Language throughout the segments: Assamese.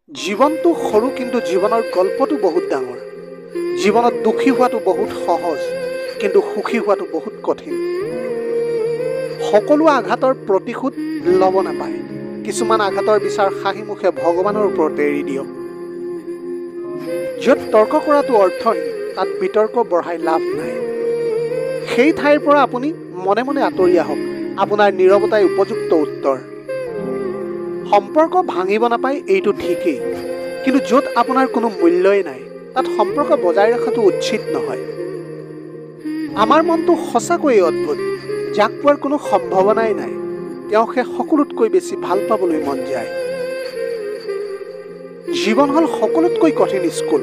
জীৱনটো সৰু কিন্তু জীৱনৰ গল্পটো বহুত ডাঙৰ। জীৱনত দুখী হোৱাটো বহুত সহজ কিন্তু সুখী হোৱাটো বহুত কঠিন। সকলো আঘাতৰ প্ৰতিশোধ ল'ব নাপায়। কিছুমান আঘাতৰ বিচাৰ হাঁহি মুখে ভগৱানৰ ওপৰত এৰি দিয়ক। য'ত তৰ্ক কৰাটো অৰ্থহীন তাত বিতৰ্ক বঢ়াই লাভ নাই। সেই ঠাইৰ পৰা আপুনি মনে মনে আঁতৰি আহক। আপোনাৰ নীৰৱতাই উপযুক্ত উত্তৰ। সম্পৰ্ক ভাঙিব নাপায় এইটো ঠিকেই, কিন্তু য'ত আপোনাৰ কোনো মূল্যই নাই তাত সম্পৰ্ক বজাই ৰখাটো উচিত নহয়। আমাৰ মনটো সঁচাকৈয়ে অদ্ভুত। যাক পোৱাৰ কোনো সম্ভাৱনাই নাই তেওঁকহে সকলোতকৈ বেছি ভাল পাবলৈ মন যায়। জীৱন হ'ল সকলোতকৈ কঠিন স্কুল।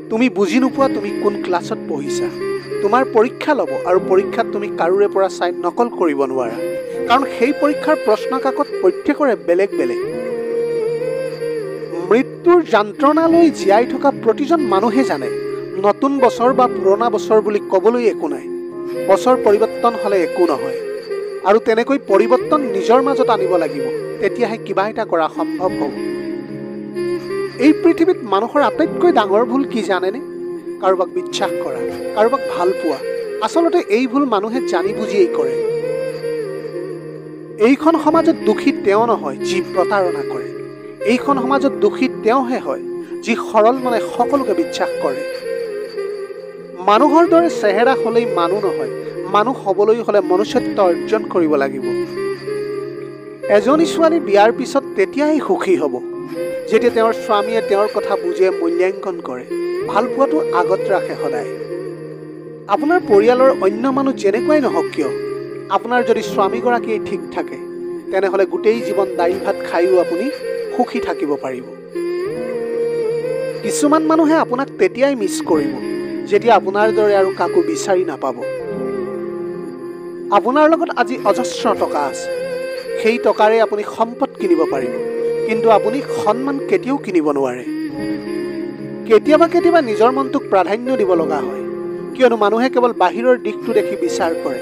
তুমি বুজি নোপোৱা তুমি কোন ক্লাছত পঢ়িছা। তোমাৰ পৰীক্ষা ল'ব আৰু পৰীক্ষাত তুমি কাৰোৰে পৰা চাই নকল কৰিব নোৱাৰা, কাৰণ সেই পৰীক্ষাৰ প্ৰশ্ন কাকত প্ৰত্যেকৰে বেলেগ বেলেগ। মৃত্যুৰ যন্ত্ৰণালৈ জীয়াই থকা প্ৰতিজন মানুহে জানে নতুন বছৰ বা পুৰণা বছৰ বুলি ক'বলৈ একো নাই। বছৰ পৰিৱৰ্তন হ'লে একো নহয়, আৰু তেনেকৈ পৰিৱৰ্তন নিজৰ মাজত আনিব লাগিব, তেতিয়াহে কিবা এটা কৰা সম্ভৱ হ'ব। এই পৃথিৱীত মানুহৰ আটাইতকৈ ডাঙৰ ভুল কি জানেনে? কাৰোবাক বিশ্বাস কৰা, কাৰোবাক ভাল পোৱা। আচলতে এই ভুল মানুহে জানি বুজিয়েই কৰে। এইখন সমাজত দোষী তেওঁ নহয় যি প্ৰতাৰণা কৰে। এইখন সমাজত দোষী তেওঁহে হয় যি সৰল মনে সকলোকে বিশ্বাস কৰে। মানুহৰ দৰে চেহেৰা হ'লেই মানুহ নহয়, মানুহ হ'বলৈ হ'লে মনুষ্যত্ব অৰ্জন কৰিব লাগিব। এজনী ছোৱালী বিয়াৰ পিছত তেতিয়াই সুখী হ'ব যেতিয়া তেওঁৰ স্বামীয়ে তেওঁৰ কথা বুজে, মূল্যাংকন কৰে, ভাল পোৱাটো আগত ৰাখে সদায়। আপোনাৰ পৰিয়ালৰ অন্য মানুহ যেনেকুৱাই নহওক কিয়, আপোনাৰ যদি স্বামীগৰাকীয়ে ঠিক থাকে তেনেহ'লে গোটেই জীৱন দাইল ভাত খায়ো আপুনি সুখী থাকিব পাৰিব। কিছুমান মানুহে আপোনাক তেতিয়াই মিছ কৰিব যেতিয়া আপোনাৰ দৰে আৰু কাকো বিচাৰি নাপাব। আপোনাৰ লগত আজি অজস্ৰ টকা আছে, সেই টকাৰে আপুনি সম্পদ কিনিব পাৰিব, কিন্তু আপুনি সন্মান কেতিয়াও কিনিব নোৱাৰে। কেতিয়াবা কেতিয়াবা নিজৰ মনটোক প্ৰাধান্য দিব লগা হয়, কিয়নো মানুহে কেৱল বাহিৰৰ দিশটো দেখি বিচাৰ কৰে,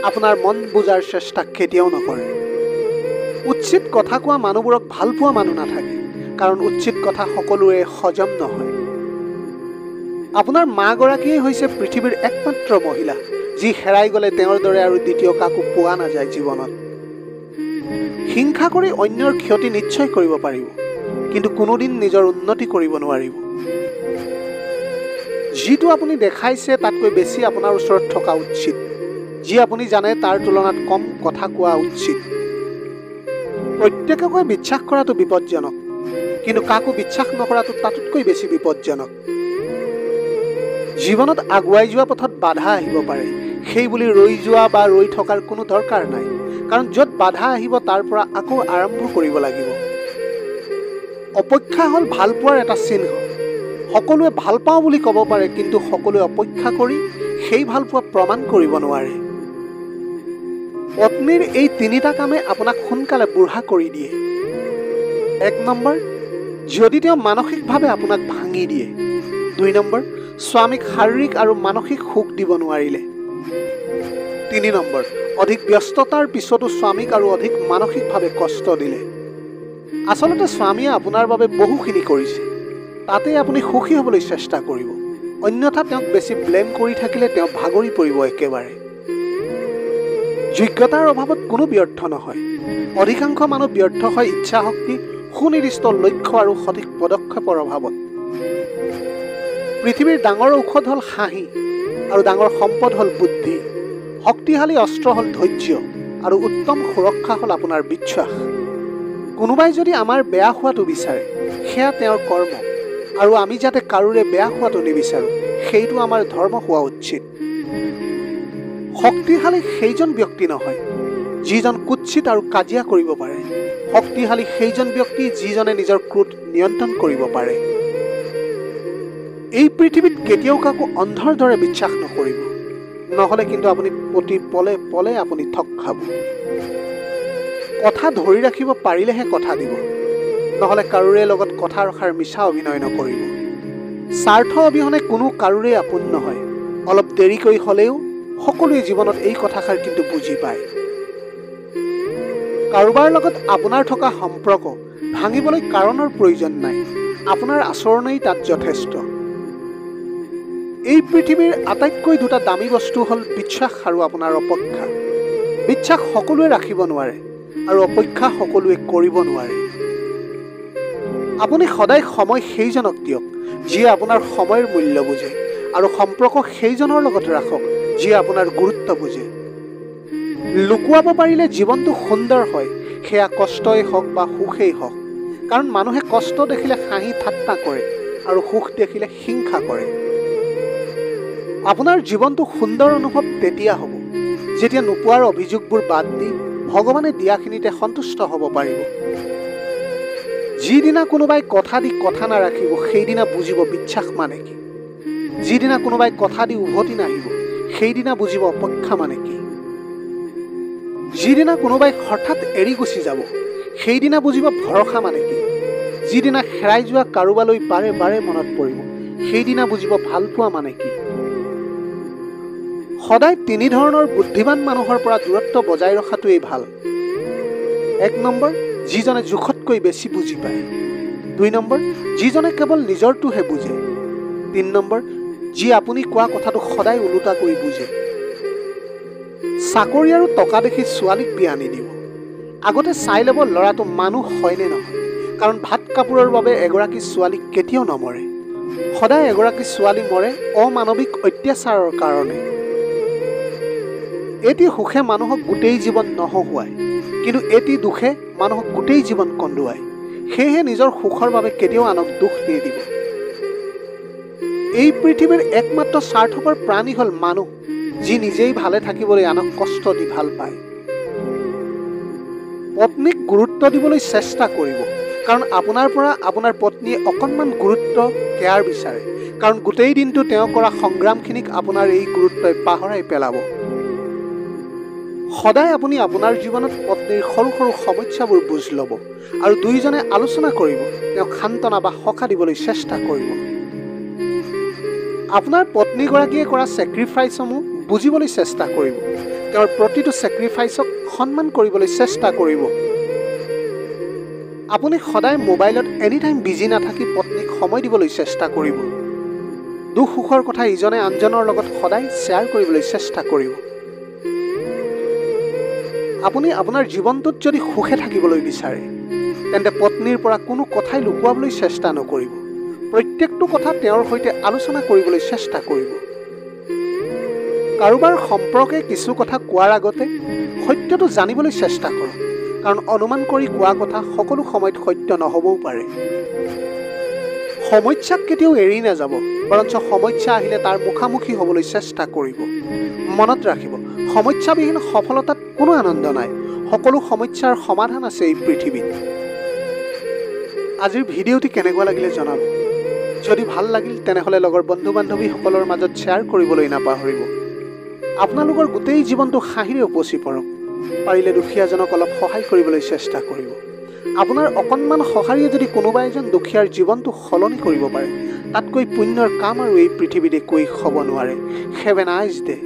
আপোনাৰ মন বুজাৰ চেষ্টা কেতিয়াও নকৰে। উচিত কথা কোৱা মানুহবোৰক ভাল পোৱা মানুহ নাথাকে, কাৰণ উচিত কথা সকলোৰে হজম নহয়। আপোনাৰ মাগৰাকীয়ে হৈছে পৃথিৱীৰ একমাত্ৰ মহিলা যি হেৰাই গ'লে তেওঁৰ দৰে আৰু দ্বিতীয় কাকো পোৱা নাযায় জীৱনত। হিংসা কৰি অন্যৰ ক্ষতি নিশ্চয় কৰিব পাৰিব, কিন্তু কোনোদিন নিজৰ উন্নতি কৰিব নোৱাৰিব। যিটো আপুনি দেখাইছে তাতকৈ বেছি আপোনাৰ ওচৰত থকা উচিত। যি আপুনি জানে তাৰ তুলনাত কম কথা কোৱা উচিত। প্ৰত্যেককে বিশ্বাস কৰাটো বিপদজনক, কিন্তু কাকো বিশ্বাস নকৰাটো তাতোতকৈ বেছি বিপদজনক। জীৱনত আগুৱাই যোৱা পথত বাধা আহিব পাৰে, সেই বুলি ৰৈ যোৱা বা ৰৈ থকাৰ কোনো দৰকাৰ নাই, কাৰণ য'ত বাধা আহিব তাৰ পৰা আকৌ আৰম্ভ কৰিব লাগিব। অপেক্ষা হ'ল ভাল পোৱাৰ এটা চিহ্ন। সকলোৱে ভাল পাওঁ বুলি ক'ব পাৰে, কিন্তু সকলোৱে অপেক্ষা কৰি সেই ভাল পোৱা প্ৰমাণ কৰিব নোৱাৰে। পত্নীৰ এই তিনিটা কামে আপোনাক সোনকালে বুঢ়া কৰি দিয়ে। 1 নম্বৰ, যদি তেওঁ মানসিকভাৱে আপোনাক ভাঙি দিয়ে। 2 নম্বৰ, স্বামীক শাৰীৰিক আৰু মানসিক সুখ দিব নোৱাৰিলে। 3 নম্বৰ, অধিক ব্যস্ততাৰ পিছতো স্বামীক আৰু অধিক মানসিকভাৱে কষ্ট দিলে। আচলতে স্বামীয়ে আপোনাৰ বাবে বহুখিনি কৰিছে, তাতে আপুনি সুখী হ'বলৈ চেষ্টা কৰিব, অন্যথা তেওঁক বেছি ব্লেম কৰি থাকিলে তেওঁ ভাগৰি পৰিব একেবাৰে। যোগ্যতাৰ অভাৱত কোনো ব্যৰ্থ নহয়। অধিকাংশ মানুহ ব্যৰ্থ হয় ইচ্ছা শক্তি, সুনিৰ্দিষ্ট লক্ষ্য আৰু সঠিক পদক্ষেপৰ অভাৱত। পৃথিৱীৰ ডাঙৰ ঔষধ হ'ল হাঁহি, আৰু ডাঙৰ সম্পদ হ'ল বুদ্ধি। শক্তিশালী অস্ত্ৰ হ'ল ধৈৰ্য, আৰু উত্তম সুৰক্ষা হ'ল আপোনাৰ বিশ্বাস। কোনোবাই যদি আমাৰ বেয়া হোৱাটো বিচাৰে সেয়া তেওঁৰ কৰ্ম, আৰু আমি যাতে কাৰোৰে বেয়া হোৱাটো নিবিচাৰোঁ সেইটো আমাৰ ধৰ্ম হোৱা উচিত। শক্তিশালী সেইজন ব্যক্তি নহয় যিজন কুৎসিত আৰু কাজিয়া কৰিব পাৰে। শক্তিশালী সেইজন ব্যক্তি যিজনে নিজৰ ক্ৰোধ নিয়ন্ত্ৰণ কৰিব পাৰে। এই পৃথিৱীত কেতিয়াও কাকো অন্ধৰ দৰে বিশ্বাস নকৰিব, নহ'লে কিন্তু আপুনি প্ৰতি পলে পলে আপুনি ঠগ খাব। কথা ধৰি ৰাখিব পাৰিলেহে কথা দিব, নহ'লে কাৰোৰে লগত কথা ৰখাৰ মিছা অভিনয় নকৰিব। স্বাৰ্থ অবিহনে কোনো কাৰোৰে আপোন নহয়। অলপ দেৰিকৈ হ'লেও সকলোৱে জীৱনত এই কথাষাৰ কিন্তু বুজি পায়। কাৰোবাৰ লগত আপোনাৰ থকা সম্পৰ্ক ভাঙিবলৈ কাৰণৰ প্ৰয়োজন নাই, আপোনাৰ আচৰণেই তাত যথেষ্ট। এই পৃথিৱীৰ আটাইতকৈ দুটা দামী বস্তু হ'ল বিশ্বাস আৰু আপোনাৰ অপেক্ষা। বিশ্বাস সকলোৱে ৰাখিব নোৱাৰে আৰু অপেক্ষা সকলোৱে কৰিব নোৱাৰে। আপুনি সদায় সময় সেইজনক দিয়ক যিয়ে আপোনাৰ সময়ৰ মূল্য বুজে, আৰু সম্পৰ্ক সেইজনৰ লগত ৰাখক যিয়ে আপোনাৰ গুৰুত্ব বুজে। লুকুৱাব পাৰিলে জীৱনটো সুন্দৰ হয়, সেয়া কষ্টই হওক বা সুখেই হওক। কাৰণ মানুহে কষ্ট দেখিলে হাঁহি ঠাট্টা কৰে আৰু সুখ দেখিলে হিংসা কৰে। আপোনাৰ জীৱনটো সুন্দৰ অনুভৱ তেতিয়া হ'ব যেতিয়া নোপোৱাৰ অভিযোগবোৰ বাদ দি ভগৱানে দিয়াখিনিতে সন্তুষ্ট হ'ব পাৰিব। যিদিনা কোনোবাই কথা দি কথা নাৰাখিব সেইদিনা বুজিব বিশ্বাস মানে কি। যিদিনা কোনোবাই কথা দি উভতি নাহিব সেইদিনা বুজিব অপেক্ষা মানে কি। যিদিনা কোনোবাই হঠাৎ এৰি গুচি যাব সেইদিনা বুজিব ভৰসা মানে কি। যিদিনা হেৰাই যোৱা কাৰোবালৈ বাৰে বাৰে মনত পৰিব সেইদিনা বুজিব ভালপোৱা মানে কি। সদায় তিনি ধৰণৰ বুদ্ধিমান মানুহৰ পৰা দূৰত্ব বজাই ৰখাটোৱেই ভাল। 1 নম্বৰ, যিজনে জোখতকৈ বেছি বুজি পায়। 2 নম্বৰ, যিজনে কেৱল নিজৰটোহে বুজে। 3 নম্বৰ, যি আপুনি কোৱা কথাটো সদায় ওলোটাকৈ বুজে। চাকৰি আৰু টকা দেখি ছোৱালীক বিয়া নিদিব। আগতে চাই ল'ব ল'ৰাটো মানুহ হয়নে নহয়, কাৰণ ভাত কাপোৰৰ বাবে এগৰাকী ছোৱালী কেতিয়াও নমৰে। সদায় এগৰাকী ছোৱালী মৰে অমানৱিক অত্যাচাৰৰ কাৰণে। এটি সুখে মানুহক গোটেই জীৱন নহহুৱায়, কিন্তু এটি দুখে মানুহক গোটেই জীৱন কন্দুৱায়। সেয়েহে নিজৰ সুখৰ বাবে কেতিয়াও আনক দুখ নিদিব। এই পৃথিৱীৰ একমাত্ৰ স্বাৰ্থপৰ প্ৰাণী হ'ল মানুহ, যি নিজেই ভালে থাকিবলৈ আনক কষ্ট দি ভাল পায়। পত্নীক গুৰুত্ব দিবলৈ চেষ্টা কৰিব, কাৰণ আপোনাৰ পৰা আপোনাৰ পত্নীয়ে অকণমান গুৰুত্ব কেয়াৰ বিচাৰে, কাৰণ গোটেই দিনটো তেওঁ কৰা সংগ্ৰামখিনিক আপোনাৰ এই গুৰুত্বই পাহৰাই পেলাব। সদায় আপুনি আপোনাৰ জীৱনত পত্নীৰ সৰু সৰু সমস্যাবোৰ বুজ ল'ব আৰু দুয়োজনে আলোচনা কৰিব, তেওঁক সান্তনা বা সকাহ দিবলৈ চেষ্টা কৰিব। আপোনাৰ পত্নীগৰাকীয়ে কৰা ছেক্ৰিফাইচসমূহ বুজিবলৈ চেষ্টা কৰিব, তেওঁৰ প্ৰতিটো ছেক্ৰিফাইচক সন্মান কৰিবলৈ চেষ্টা কৰিব। আপুনি সদায় মোবাইলত এনিটাইম বিজি নাথাকি পত্নীক সময় দিবলৈ চেষ্টা কৰিব। দুখ সুখৰ কথা ইজনে আনজনৰ লগত সদায় শ্বেয়াৰ কৰিবলৈ চেষ্টা কৰিব। আপুনি আপোনাৰ জীৱনটোত যদি সুখে থাকিবলৈ বিচাৰে তেন্তে পত্নীৰ পৰা কোনো কথাই লুকুৱাবলৈ চেষ্টা নকৰিব। প্ৰত্যেকটো কথা তেওঁৰ সৈতে আলোচনা কৰিবলৈ চেষ্টা কৰিব। কাৰোবাৰ সম্পৰ্কে কিছু কথা কোৱাৰ আগতে সত্যটো জানিবলৈ চেষ্টা কৰক, কাৰণ অনুমান কৰি কোৱা কথা সকলো সময়ত সত্য নহ'বও পাৰে। সমস্যাক কেতিয়াও এৰি নাযাব, বৰঞ্চ সমস্যা আহিলে তাৰ মুখামুখি হ'বলৈ চেষ্টা কৰিব। মনত ৰাখিব, সমস্যাবিহীন সফলতাত কোনো আনন্দ নাই। সকলো সমস্যাৰ সমাধান আছে এই পৃথিৱীত। আজিৰ ভিডিঅ'টি কেনেকুৱা লাগিলে জনাব। যদি ভাল লাগিল তেনেহ'লে লগৰ বন্ধু বান্ধৱীসকলৰ মাজত শ্বেয়াৰ কৰিবলৈ নাপাহৰিব। আপোনালোকৰ গোটেই জীৱনটো হাঁহিৰে উপচি পৰক। পাৰিলে দুখীয়াজনক অলপ সহায় কৰিবলৈ চেষ্টা কৰিব। আপোনাৰ অকণমান সঁহাৰিয়ে যদি কোনোবা এজন দুখীয়াৰ জীৱনটো সলনি কৰিব পাৰে, তাতকৈ পুণ্যৰ কাম আৰু এই পৃথিৱীত একোৱেই হ'ব নোৱাৰে। Have a nice day.